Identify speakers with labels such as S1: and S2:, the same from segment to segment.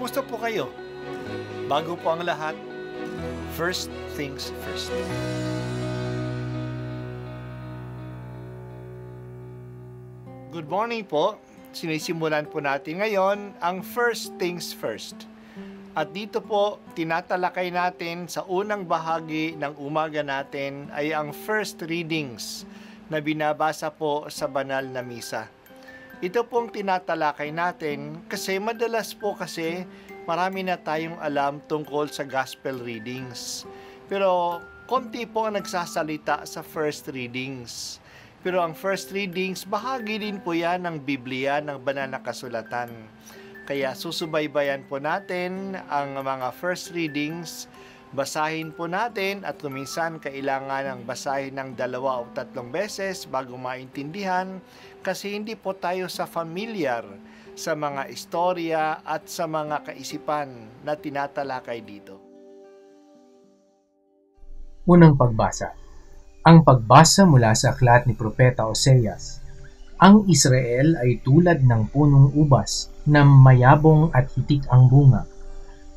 S1: Kumusta po kayo? Bago po ang lahat, first things first. Good morning po. Sinisimulan po natin ngayon ang first things first. At dito po, tinatalakay natin sa unang bahagi ng umaga natin ay ang first readings na binabasa po sa banal na misa. Ito pong tinatalakay natin kasi madalas po kasi marami na tayong alam tungkol sa gospel readings. Pero konti po ang nagsasalita sa first readings. Pero ang first readings, bahagi din po yan ng Biblia, ng banal na kasulatan. Kaya susubaybayan po natin ang mga first readings, basahin po natin at kuminsan kailangan ng basahin ng 2 o 3 beses bago maintindihan kasi hindi po tayo familiar sa mga istorya at sa mga kaisipan na tinatalakay dito.
S2: Unang pagbasa. Ang pagbasa mula sa aklat ni Propeta Oseas. Ang Israel ay tulad ng punong ubas na mayabong at hitik ang bunga.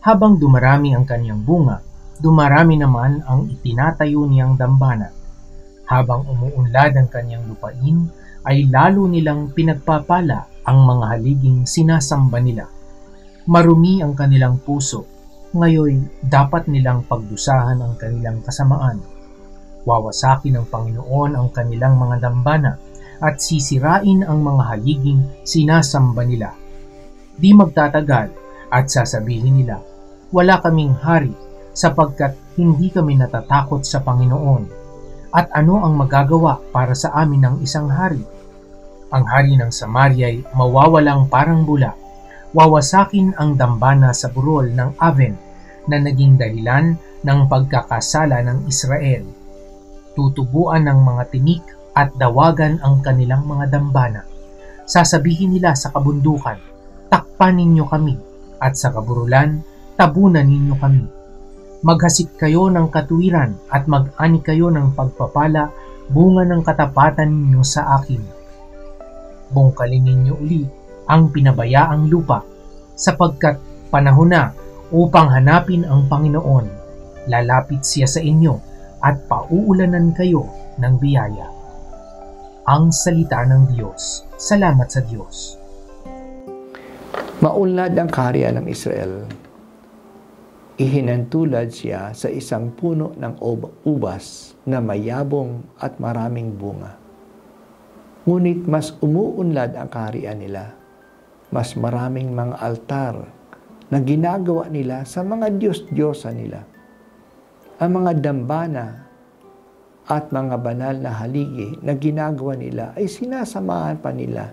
S2: Habang dumarami ang kanyang bunga, dumarami naman ang itinatayo niyang dambana. Habang umuunlad ang kanyang lupain, ay lalo nilang pinagpapala ang mga haliging sinasamba nila. Marumi ang kanilang puso, ngayon dapat nilang pagdusahan ang kanilang kasamaan. Wawasakin ng Panginoon ang kanilang mga dambana at sisirain ang mga haliging sinasamba nila. Di magtatagal at sasabihin nila, wala kaming hari sapagkat hindi kami natatakot sa Panginoon. At ano ang magagawa para sa amin ng isang hari? Ang hari ng Samaria ay mawawalang parang bula. Wawasakin ang dambana sa burol ng Aven na naging dahilan ng pagkakasala ng Israel. Tutubuan ng mga tinik at dawagan ang kanilang mga dambana. Sasabihin nila sa kabundukan, takpan ninyo kami, at sa kaburulan, tabunan ninyo kami. Maghasik kayo ng katuwiran at mag-ani kayo ng pagpapala, bunga ng katapatan ninyo sa akin. Bungkalin ninyo uli ang pinabayaang lupa, sapagkat panahon na upang hanapin ang Panginoon. Lalapit siya sa inyo at pauulanan kayo ng biyaya. Ang salita ng Diyos. Salamat sa Diyos.
S3: Maunlad ang kaharian ng Israel. Ihinantulad siya sa isang puno ng ubas na mayabong at maraming bunga. Ngunit mas umuunlad ang kaharian nila. Mas maraming mga altar na ginagawa nila sa mga Diyos-Diyosa nila. Ang mga dambana at mga banal na haligi na ginagawa nila ay sinasamahan pa nila,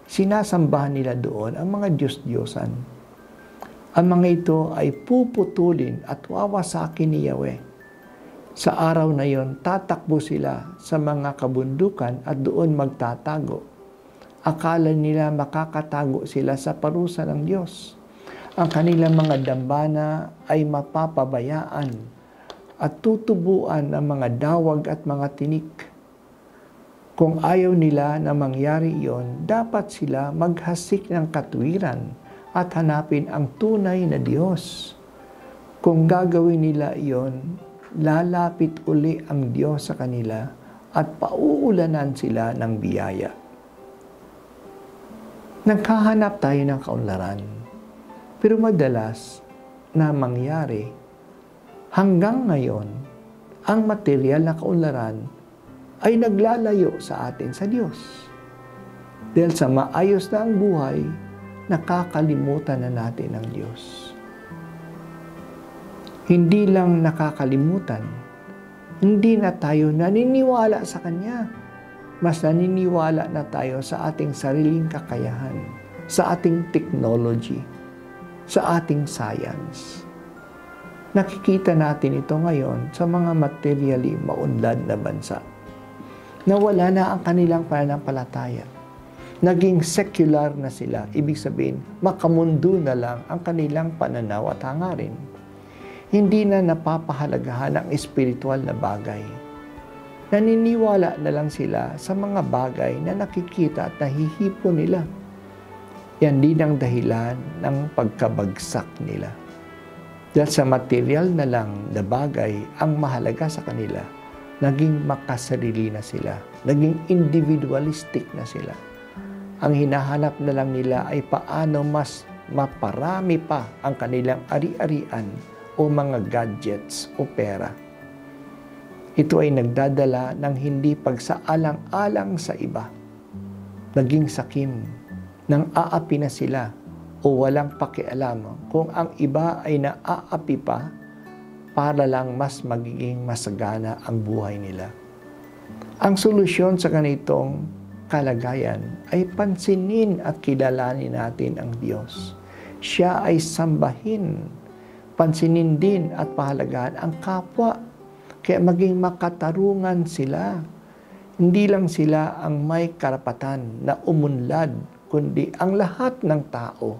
S3: sinasambahan nila doon ang mga Diyos-Diyosan. Ang mga ito ay puputulin at wawasakin ni Yahweh. Sa araw na yon, tatakbo sila sa mga kabundukan at doon magtatago. Akala nila makakatago sila sa parusa ng Diyos. Ang kanilang mga dambana ay mapapabayaan at tutubuan ng mga dawag at mga tinik. Kung ayaw nila na mangyari iyon, dapat sila maghasik ng katwiran at hanapin ang tunay na Diyos. Kung gagawin nila iyon, lalapit uli ang Diyos sa kanila at pauulanan sila ng biyaya. Naghahanap tayo ng kaunlaran, pero madalas na mangyari, hanggang ngayon, ang material na kaunlaran ay naglalayo sa atin sa Diyos. Dahil sa maayos na ang buhay, nakakalimutan na natin ang Diyos. Hindi lang nakakalimutan, hindi na tayo naniniwala sa Kanya. Mas naniniwala na tayo sa ating sariling kakayahan, sa ating technology, sa ating science. Nakikita natin ito ngayon sa mga materially maunlad na bansa. Nawala na ang kanilang pananampalataya. Naging secular na sila. Ibig sabihin, makamundo na lang ang kanilang pananaw at hangarin. Hindi na napapahalagahan ang espiritual na bagay. Naniniwala na lang sila sa mga bagay na nakikita at nahihipo nila. Yan din ang dahilan ng pagkabagsak nila. Dahil sa material na lang na bagay ang mahalaga sa kanila, naging makasarili na sila, naging individualistic na sila. Ang hinahanap na lang nila ay paano mas maparami pa ang kanilang ari-arian o mga gadgets o pera. Ito ay nagdadala ng hindi pagsaalang-alang sa iba. Naging sakim, nang aapi na sila o walang pakialam kung ang iba ay naaapi pa para lang mas magiging masagana ang buhay nila. Ang solusyon sa ganitong kalagayan ay pansinin at kilalanin natin ang Diyos. Siya ay sambahin, pansinin din at pahalagahan ang kapwa, kaya maging makatarungan sila. Hindi lang sila ang may karapatan na umunlad, kundi ang lahat ng tao.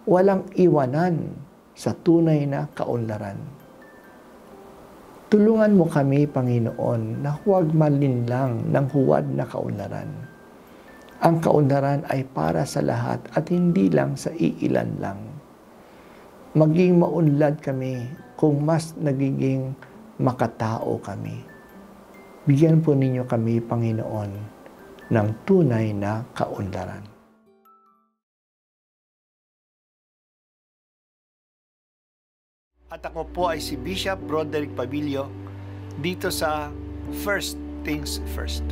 S3: Walang iwanan sa tunay na kaunlaran. Tulungan mo kami, Panginoon, na huwag malinlang ng huwad na kaunlaran. Ang kaunlaran ay para sa lahat at hindi lang sa iilan lang. Maging maunlad kami kung mas nagiging makatao kami. Bigyan po ninyo kami, Panginoon, ng tunay na kaunlaran.
S1: At ako po ay si Bishop Broderick Pabilio dito sa First Things First.